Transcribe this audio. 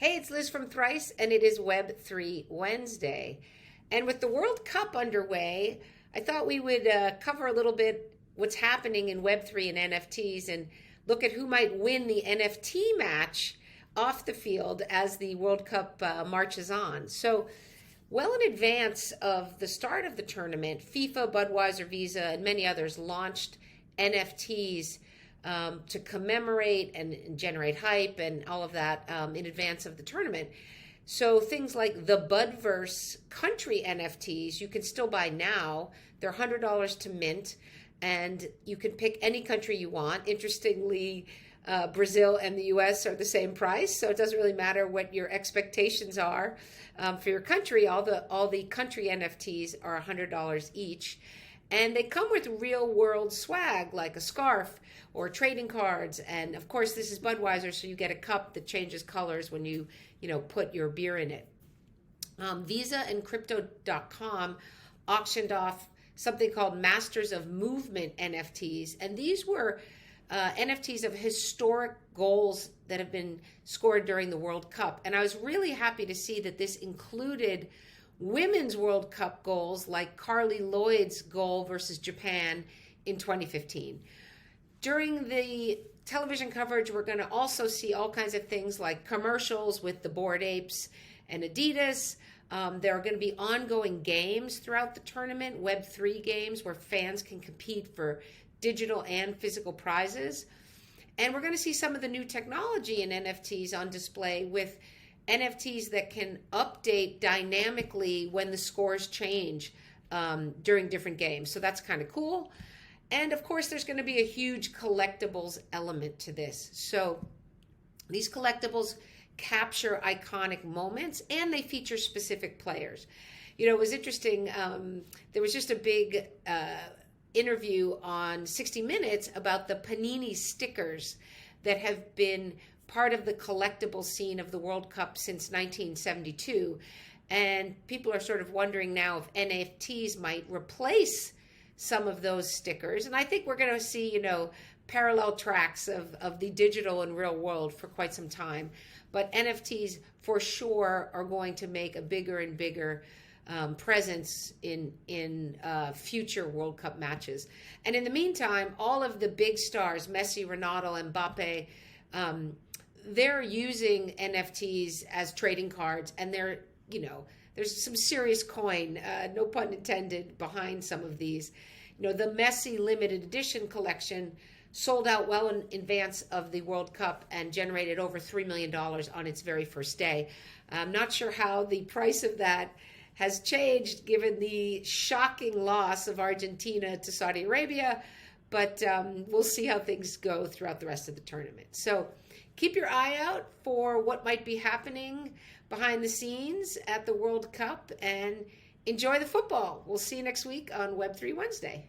Hey, it's Liz from Thrice, and it is Web3 Wednesday. And with the World Cup underway, I thought we would cover a little bit what's happening in Web3 and NFTs and look at who might win the NFT match off the field as the World Cup marches on. So, well in advance of the start of the tournament, FIFA, Budweiser, Visa, and many others launched NFTs to commemorate and generate hype and all of that in advance of the tournament. So things like the Budverse country NFTs you can still buy now. They're $100 to mint, and you can pick any country you want. Interestingly, Brazil and the US are the same price, so it doesn't really matter what your expectations are for your country. All the country NFTs are $100 each. And they come with real world swag like a scarf or trading cards. And of course, this is Budweiser, so you get a cup that changes colors when you put your beer in it. Visa and Crypto.com auctioned off something called Masters of Movement NFTs. And these were NFTs of historic goals that have been scored during the World Cup. And I was really happy to see that this included Women's World Cup goals like Carly Lloyd's goal versus Japan in 2015. During the television coverage, we're going to also see all kinds of things like commercials with the Bored Apes and Adidas. There are going to be ongoing games throughout the tournament, Web3 games where fans can compete for digital and physical prizes. And we're going to see some of the new technology in NFTs on display with NFTs that can update dynamically when the scores change during different games. So that's kind of cool. And of course, there's going to be a huge collectibles element to this. So these collectibles capture iconic moments and they feature specific players. It was interesting. There was just a big interview on 60 Minutes about the Panini stickers that have been part of the collectible scene of the World Cup since 1972. And people are sort of wondering now if NFTs might replace some of those stickers. And I think we're going to see, parallel tracks of the digital and real world for quite some time. But NFTs for sure are going to make a bigger and bigger presence in future World Cup matches. And in the meantime, all of the big stars, Messi, Ronaldo, Mbappe, they're using NFTs as trading cards, and there's some serious coin, no pun intended, behind some of these. The Messi limited edition collection sold out well in advance of the World Cup and generated over $3 million on its very first day. I'm not sure how the price of that has changed given the shocking loss of Argentina to Saudi Arabia, but we'll see how things go throughout the rest of the tournament. So keep your eye out for what might be happening behind the scenes at the World Cup and enjoy the football. We'll see you next week on Web3 Wednesday.